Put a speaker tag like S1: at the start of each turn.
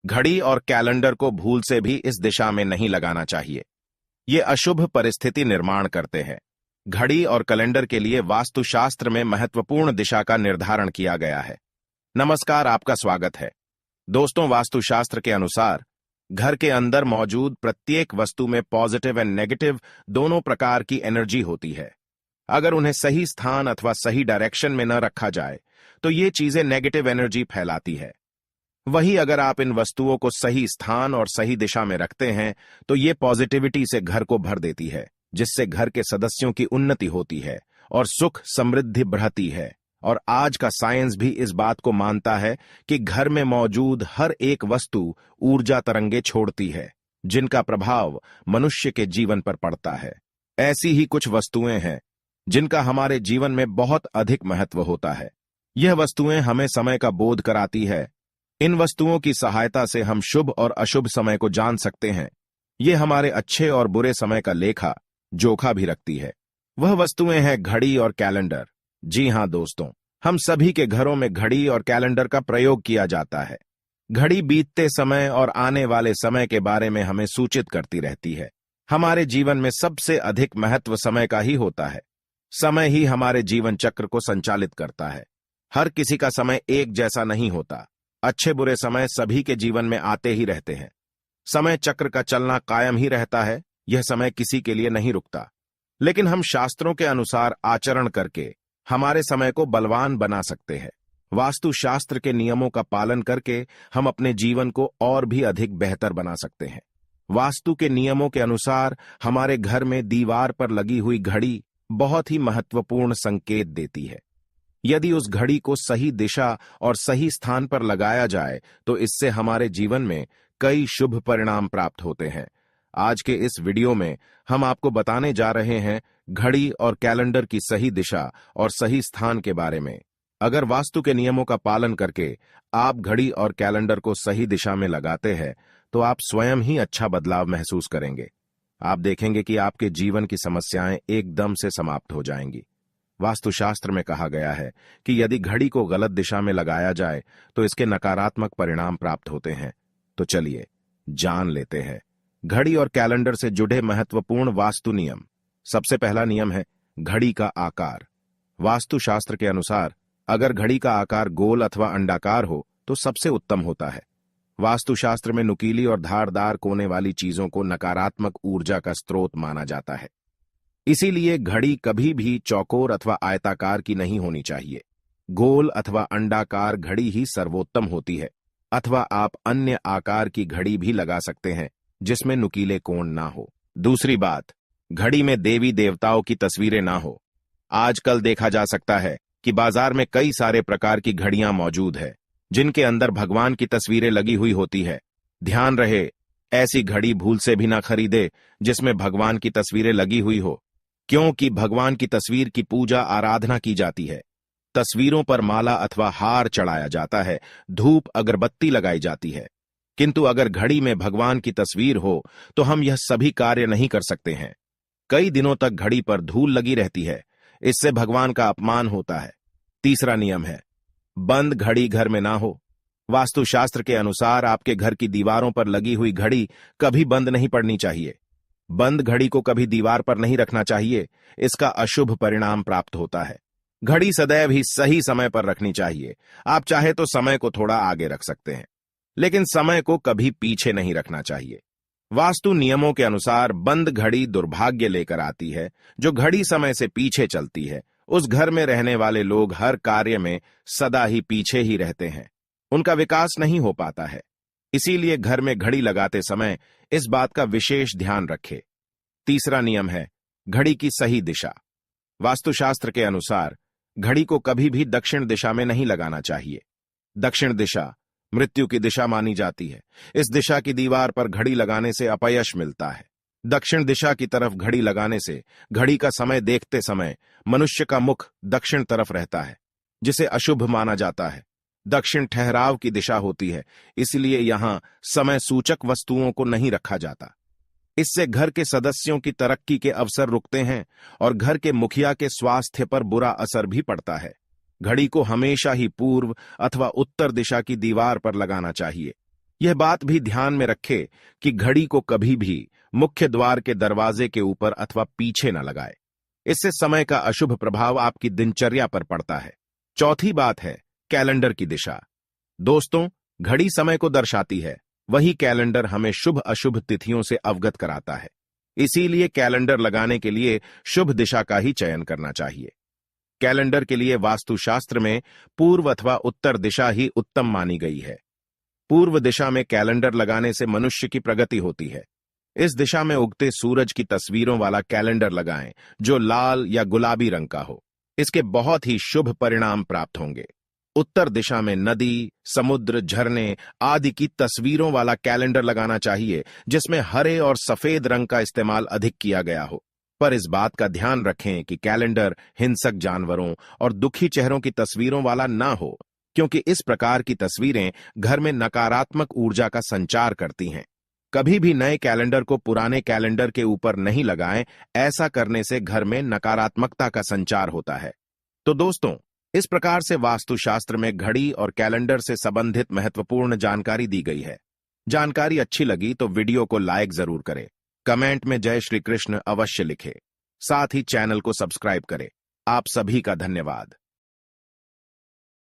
S1: घड़ी और कैलेंडर को भूल से भी इस दिशा में नहीं लगाना चाहिए। ये अशुभ परिस्थिति निर्माण करते हैं। घड़ी और कैलेंडर के लिए वास्तुशास्त्र में महत्वपूर्ण दिशा का निर्धारण किया गया है। नमस्कार, आपका स्वागत है। दोस्तों, वास्तुशास्त्र के अनुसार घर के अंदर मौजूद प्रत्येक वस्तु में पॉजिटिव एंड नेगेटिव दोनों प्रकार की एनर्जी होती है। अगर उन्हें सही स्थान अथवा सही डायरेक्शन में न रखा जाए तो ये चीजें नेगेटिव एनर्जी फैलाती है। वहीं अगर आप इन वस्तुओं को सही स्थान और सही दिशा में रखते हैं तो ये पॉजिटिविटी से घर को भर देती है, जिससे घर के सदस्यों की उन्नति होती है और सुख समृद्धि बढ़ती है। और आज का साइंस भी इस बात को मानता है कि घर में मौजूद हर एक वस्तु ऊर्जा तरंगे छोड़ती है, जिनका प्रभाव मनुष्य के जीवन पर पड़ता है। ऐसी ही कुछ वस्तुएं हैं जिनका हमारे जीवन में बहुत अधिक महत्व होता है। यह वस्तुएं हमें समय का बोध कराती है। इन वस्तुओं की सहायता से हम शुभ और अशुभ समय को जान सकते हैं। ये हमारे अच्छे और बुरे समय का लेखा जोखा भी रखती है। वह वस्तुएं हैं घड़ी और कैलेंडर। जी हां दोस्तों, हम सभी के घरों में घड़ी और कैलेंडर का प्रयोग किया जाता है। घड़ी बीतते समय और आने वाले समय के बारे में हमें सूचित करती रहती है। हमारे जीवन में सबसे अधिक महत्व समय का ही होता है। समय ही हमारे जीवन चक्र को संचालित करता है। हर किसी का समय एक जैसा नहीं होता। अच्छे बुरे समय सभी के जीवन में आते ही रहते हैं। समय चक्र का चलना कायम ही रहता है। यह समय किसी के लिए नहीं रुकता। लेकिन हम शास्त्रों के अनुसार आचरण करके हमारे समय को बलवान बना सकते हैं। वास्तुशास्त्र के नियमों का पालन करके हम अपने जीवन को और भी अधिक बेहतर बना सकते हैं। वास्तु के नियमों के अनुसार हमारे घर में दीवार पर लगी हुई घड़ी बहुत ही महत्वपूर्ण संकेत देती है। यदि उस घड़ी को सही दिशा और सही स्थान पर लगाया जाए तो इससे हमारे जीवन में कई शुभ परिणाम प्राप्त होते हैं। आज के इस वीडियो में हम आपको बताने जा रहे हैं घड़ी और कैलेंडर की सही दिशा और सही स्थान के बारे में। अगर वास्तु के नियमों का पालन करके आप घड़ी और कैलेंडर को सही दिशा में लगाते हैं तो आप स्वयं ही अच्छा बदलाव महसूस करेंगे। आप देखेंगे कि आपके जीवन की समस्याएं एकदम से समाप्त हो जाएंगी। वास्तुशास्त्र में कहा गया है कि यदि घड़ी को गलत दिशा में लगाया जाए तो इसके नकारात्मक परिणाम प्राप्त होते हैं। तो चलिए जान लेते हैं घड़ी और कैलेंडर से जुड़े महत्वपूर्ण वास्तु नियम। सबसे पहला नियम है घड़ी का आकार। वास्तुशास्त्र के अनुसार अगर घड़ी का आकार गोल अथवा अंडाकार हो तो सबसे उत्तम होता है। वास्तुशास्त्र में नुकीली और धारदार कोने वाली चीजों को नकारात्मक ऊर्जा का स्रोत माना जाता है। इसीलिए घड़ी कभी भी चौकोर अथवा आयताकार की नहीं होनी चाहिए। गोल अथवा अंडाकार घड़ी ही सर्वोत्तम होती है। अथवा आप अन्य आकार की घड़ी भी लगा सकते हैं जिसमें नुकीले कोण ना हो। दूसरी बात, घड़ी में देवी देवताओं की तस्वीरें ना हो। आजकल देखा जा सकता है कि बाजार में कई सारे प्रकार की घड़ियां मौजूद है जिनके अंदर भगवान की तस्वीरें लगी हुई होती है। ध्यान रहे, ऐसी घड़ी भूल से भी ना खरीदे जिसमें भगवान की तस्वीरें लगी हुई हो, क्योंकि भगवान की तस्वीर की पूजा आराधना की जाती है। तस्वीरों पर माला अथवा हार चढ़ाया जाता है, धूप अगरबत्ती लगाई जाती है। किंतु अगर घड़ी में भगवान की तस्वीर हो तो हम यह सभी कार्य नहीं कर सकते हैं। कई दिनों तक घड़ी पर धूल लगी रहती है, इससे भगवान का अपमान होता है। तीसरा नियम है बंद घड़ी घर में ना हो। वास्तुशास्त्र के अनुसार आपके घर की दीवारों पर लगी हुई घड़ी कभी बंद नहीं पड़नी चाहिए। बंद घड़ी को कभी दीवार पर नहीं रखना चाहिए, इसका अशुभ परिणाम प्राप्त होता है। घड़ी सदैव ही सही समय पर रखनी चाहिए। आप चाहे तो समय को थोड़ा आगे रख सकते हैं, लेकिन समय को कभी पीछे नहीं रखना चाहिए। वास्तु नियमों के अनुसार बंद घड़ी दुर्भाग्य लेकर आती है। जो घड़ी समय से पीछे चलती है उस घर में रहने वाले लोग हर कार्य में सदा ही पीछे ही रहते हैं। उनका विकास नहीं हो पाता है। इसीलिए घर में घड़ी लगाते समय इस बात का विशेष ध्यान रखें। तीसरा नियम है घड़ी की सही दिशा। वास्तुशास्त्र के अनुसार घड़ी को कभी भी दक्षिण दिशा में नहीं लगाना चाहिए। दक्षिण दिशा मृत्यु की दिशा मानी जाती है। इस दिशा की दीवार पर घड़ी लगाने से अपयश मिलता है। दक्षिण दिशा की तरफ घड़ी लगाने से घड़ी का समय देखते समय मनुष्य का मुख दक्षिण तरफ रहता है, जिसे अशुभ माना जाता है। दक्षिण ठहराव की दिशा होती है, इसलिए यहां समय सूचक वस्तुओं को नहीं रखा जाता। इससे घर के सदस्यों की तरक्की के अवसर रुकते हैं और घर के मुखिया के स्वास्थ्य पर बुरा असर भी पड़ता है। घड़ी को हमेशा ही पूर्व अथवा उत्तर दिशा की दीवार पर लगाना चाहिए। यह बात भी ध्यान में रखे कि घड़ी को कभी भी मुख्य द्वार के दरवाजे के ऊपर अथवा पीछे न लगाए। इससे समय का अशुभ प्रभाव आपकी दिनचर्या पर पड़ता है। चौथी बात है कैलेंडर की दिशा। दोस्तों, घड़ी समय को दर्शाती है, वही कैलेंडर हमें शुभ अशुभ तिथियों से अवगत कराता है। इसीलिए कैलेंडर लगाने के लिए शुभ दिशा का ही चयन करना चाहिए। कैलेंडर के लिए वास्तुशास्त्र में पूर्व अथवा उत्तर दिशा ही उत्तम मानी गई है। पूर्व दिशा में कैलेंडर लगाने से मनुष्य की प्रगति होती है। इस दिशा में उगते सूरज की तस्वीरों वाला कैलेंडर लगाएं जो लाल या गुलाबी रंग का हो। इसके बहुत ही शुभ परिणाम प्राप्त होंगे। उत्तर दिशा में नदी, समुद्र, झरने आदि की तस्वीरों वाला कैलेंडर लगाना चाहिए जिसमें हरे और सफेद रंग का इस्तेमाल अधिक किया गया हो। पर इस बात का ध्यान रखें कि कैलेंडर हिंसक जानवरों और दुखी चेहरों की तस्वीरों वाला ना हो, क्योंकि इस प्रकार की तस्वीरें घर में नकारात्मक ऊर्जा का संचार करती हैं। कभी भी नए कैलेंडर को पुराने कैलेंडर के ऊपर नहीं लगाएं, ऐसा करने से घर में नकारात्मकता का संचार होता है। तो दोस्तों, इस प्रकार से वास्तुशास्त्र में घड़ी और कैलेंडर से संबंधित महत्वपूर्ण जानकारी दी गई है। जानकारी अच्छी लगी तो वीडियो को लाइक जरूर करें, कमेंट में जय श्री कृष्ण अवश्य लिखें, साथ ही चैनल को सब्सक्राइब करें। आप सभी का धन्यवाद।